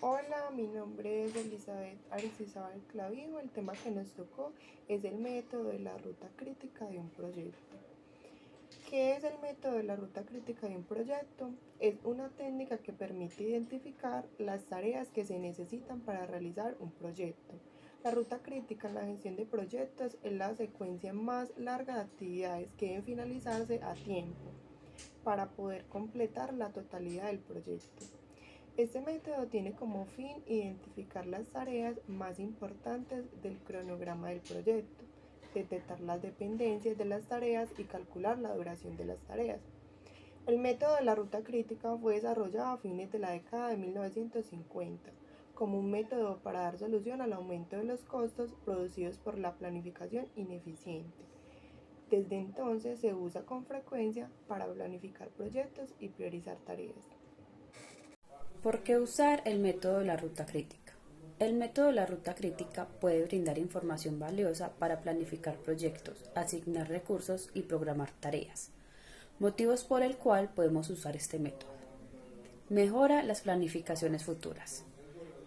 Hola, mi nombre es Elizabeth Aristizábal Clavijo. El tema que nos tocó es el método de la ruta crítica de un proyecto. ¿Qué es el método de la ruta crítica de un proyecto? Es una técnica que permite identificar las tareas que se necesitan para realizar un proyecto. La ruta crítica en la gestión de proyectos es la secuencia más larga de actividades que deben finalizarse a tiempo para poder completar la totalidad del proyecto. Este método tiene como fin identificar las tareas más importantes del cronograma del proyecto, detectar las dependencias de las tareas y calcular la duración de las tareas. El método de la ruta crítica fue desarrollado a fines de la década de 1950 como un método para dar solución al aumento de los costos producidos por la planificación ineficiente. Desde entonces se usa con frecuencia para planificar proyectos y priorizar tareas. ¿Por qué usar el método de la ruta crítica? El método de la ruta crítica puede brindar información valiosa para planificar proyectos, asignar recursos y programar tareas. Motivos por el cual podemos usar este método. Mejora las planificaciones futuras.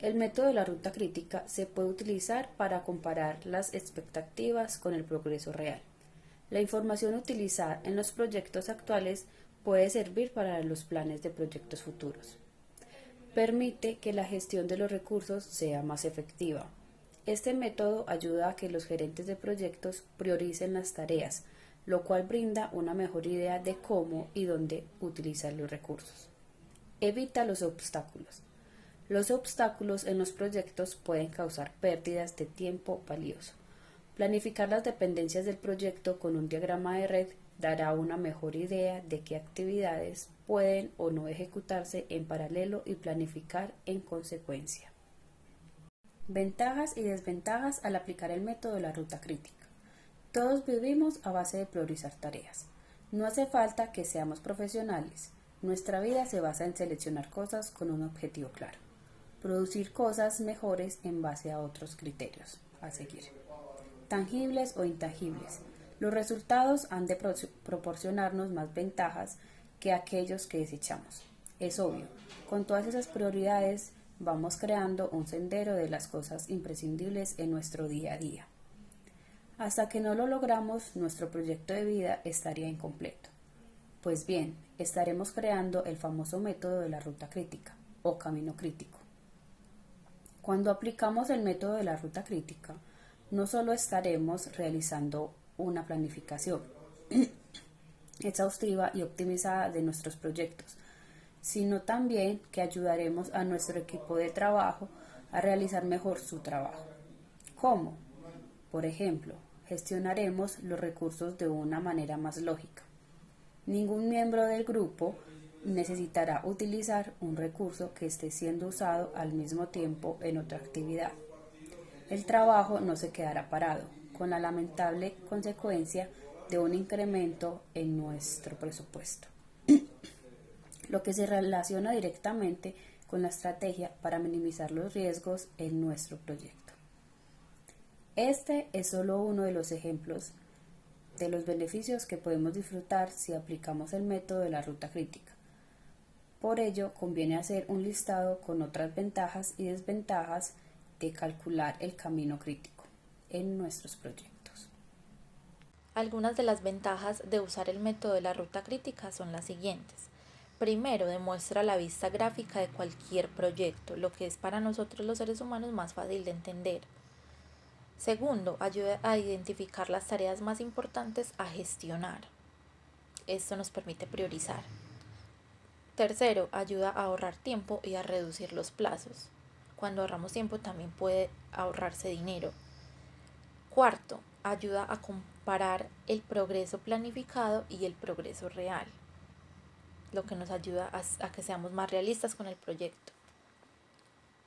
El método de la ruta crítica se puede utilizar para comparar las expectativas con el progreso real. La información utilizada en los proyectos actuales puede servir para los planes de proyectos futuros. Permite que la gestión de los recursos sea más efectiva. Este método ayuda a que los gerentes de proyectos prioricen las tareas, lo cual brinda una mejor idea de cómo y dónde utilizar los recursos. Evita los obstáculos. Los obstáculos en los proyectos pueden causar pérdidas de tiempo valioso. Planificar las dependencias del proyecto con un diagrama de red dará una mejor idea de qué actividades pueden o no ejecutarse en paralelo y planificar en consecuencia. Ventajas y desventajas al aplicar el método de la ruta crítica. Todos vivimos a base de priorizar tareas. No hace falta que seamos profesionales. Nuestra vida se basa en seleccionar cosas con un objetivo claro. Producir cosas mejores en base a otros criterios a seguir. Tangibles o intangibles. Los resultados han de proporcionarnos más ventajas que aquellos que desechamos. Es obvio, con todas esas prioridades vamos creando un sendero de las cosas imprescindibles en nuestro día a día. Hasta que no lo logramos, nuestro proyecto de vida estaría incompleto. Pues bien, estaremos creando el famoso método de la ruta crítica o camino crítico. Cuando aplicamos el método de la ruta crítica, no solo estaremos realizando una planificación exhaustiva y optimizada de nuestros proyectos, sino también que ayudaremos a nuestro equipo de trabajo a realizar mejor su trabajo. ¿Cómo? Por ejemplo, gestionaremos los recursos de una manera más lógica. Ningún miembro del grupo necesitará utilizar un recurso que esté siendo usado al mismo tiempo en otra actividad. El trabajo no se quedará parado, con la lamentable consecuencia de un incremento en nuestro presupuesto, lo que se relaciona directamente con la estrategia para minimizar los riesgos en nuestro proyecto. Este es solo uno de los ejemplos de los beneficios que podemos disfrutar si aplicamos el método de la ruta crítica. Por ello, conviene hacer un listado con otras ventajas y desventajas de calcular el camino crítico en nuestros proyectos. Algunas de las ventajas de usar el método de la ruta crítica son las siguientes. Primero, demuestra la vista gráfica de cualquier proyecto, lo que es para nosotros los seres humanos más fácil de entender. Segundo, ayuda a identificar las tareas más importantes a gestionar. Esto nos permite priorizar. Tercero, ayuda a ahorrar tiempo y a reducir los plazos. Cuando ahorramos tiempo también puede ahorrarse dinero. Cuarto, ayuda a comparar el progreso planificado y el progreso real, lo que nos ayuda a que seamos más realistas con el proyecto.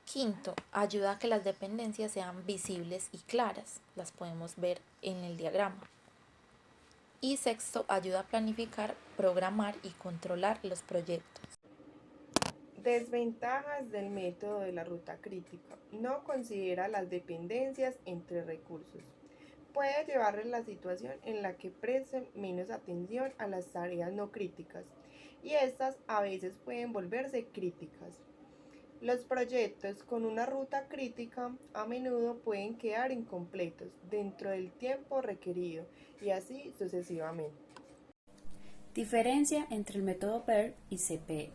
Quinto, ayuda a que las dependencias sean visibles y claras, las podemos ver en el diagrama. Y sexto, ayuda a planificar, programar y controlar los proyectos. Desventajas del método de la ruta crítica. No considera las dependencias entre recursos. Puede llevarles la situación en la que presten menos atención a las tareas no críticas y estas a veces pueden volverse críticas. Los proyectos con una ruta crítica a menudo pueden quedar incompletos dentro del tiempo requerido y así sucesivamente. Diferencia entre el método PERT y CPM.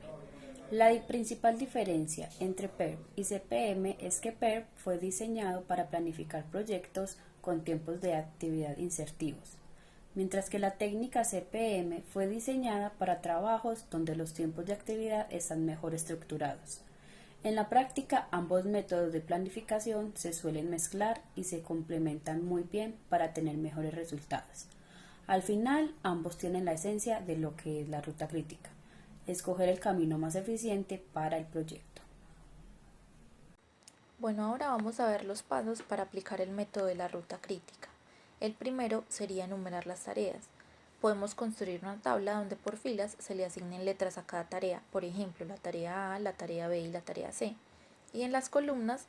La principal diferencia entre PERT y CPM es que PERT fue diseñado para planificar proyectos con tiempos de actividad insertivos, mientras que la técnica CPM fue diseñada para trabajos donde los tiempos de actividad están mejor estructurados. En la práctica, ambos métodos de planificación se suelen mezclar y se complementan muy bien para tener mejores resultados. Al final, ambos tienen la esencia de lo que es la ruta crítica, escoger el camino más eficiente para el proyecto. Bueno, ahora vamos a ver los pasos para aplicar el método de la ruta crítica. El primero sería enumerar las tareas. Podemos construir una tabla donde por filas se le asignen letras a cada tarea, por ejemplo, la tarea A, la tarea B y la tarea C. Y en las columnas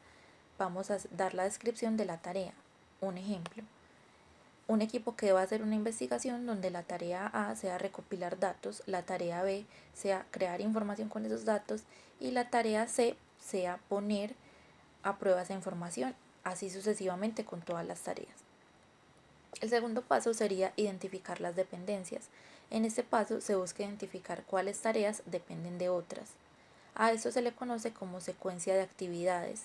vamos a dar la descripción de la tarea. Un ejemplo, un equipo que deba hacer una investigación donde la tarea A sea recopilar datos, la tarea B sea crear información con esos datos y la tarea C sea poner a prueba esa información, así sucesivamente con todas las tareas. El segundo paso sería identificar las dependencias. En este paso se busca identificar cuáles tareas dependen de otras. A esto se le conoce como secuencia de actividades.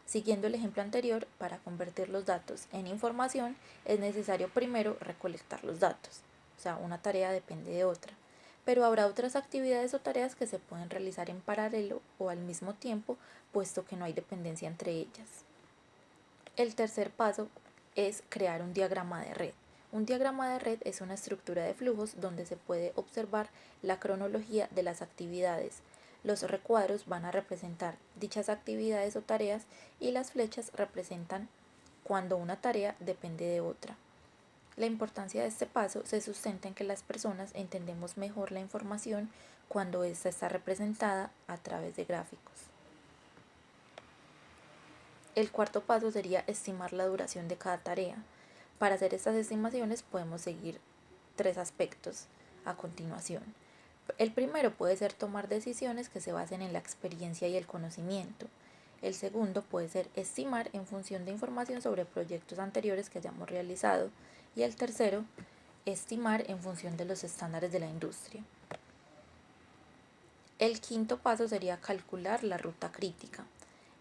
Siguiendo el ejemplo anterior, para convertir los datos en información es necesario primero recolectar los datos. O sea, una tarea depende de otra. Pero habrá otras actividades o tareas que se pueden realizar en paralelo o al mismo tiempo, puesto que no hay dependencia entre ellas. El tercer paso es crear un diagrama de red. Un diagrama de red es una estructura de flujos donde se puede observar la cronología de las actividades. Los recuadros van a representar dichas actividades o tareas y las flechas representan cuando una tarea depende de otra. La importancia de este paso se sustenta en que las personas entendemos mejor la información cuando ésta está representada a través de gráficos. El cuarto paso sería estimar la duración de cada tarea. Para hacer estas estimaciones podemos seguir tres aspectos a continuación. El primero puede ser tomar decisiones que se basen en la experiencia y el conocimiento. El segundo puede ser estimar en función de información sobre proyectos anteriores que hayamos realizado. Y el tercero, estimar en función de los estándares de la industria. El quinto paso sería calcular la ruta crítica.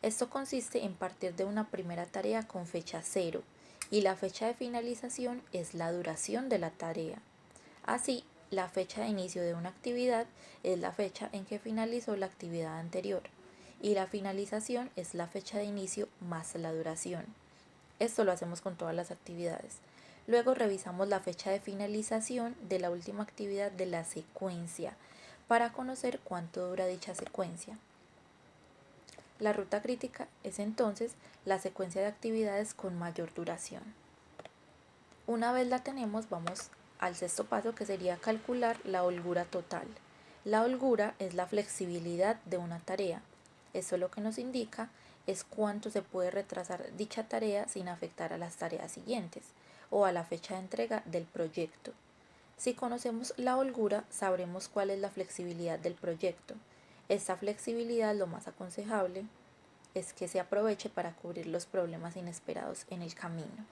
Esto consiste en partir de una primera tarea con fecha cero y la fecha de finalización es la duración de la tarea. Así, la fecha de inicio de una actividad es la fecha en que finalizó la actividad anterior y la finalización es la fecha de inicio más la duración. Esto lo hacemos con todas las actividades. Luego revisamos la fecha de finalización de la última actividad de la secuencia para conocer cuánto dura dicha secuencia. La ruta crítica es entonces la secuencia de actividades con mayor duración. Una vez la tenemos, vamos al sexto paso, que sería calcular la holgura total. La holgura es la flexibilidad de una tarea. Esto lo que nos indica es cuánto se puede retrasar dicha tarea sin afectar a las tareas siguientes o a la fecha de entrega del proyecto. Si conocemos la holgura, sabremos cuál es la flexibilidad del proyecto. Esta flexibilidad, lo más aconsejable es que se aproveche para cubrir los problemas inesperados en el camino.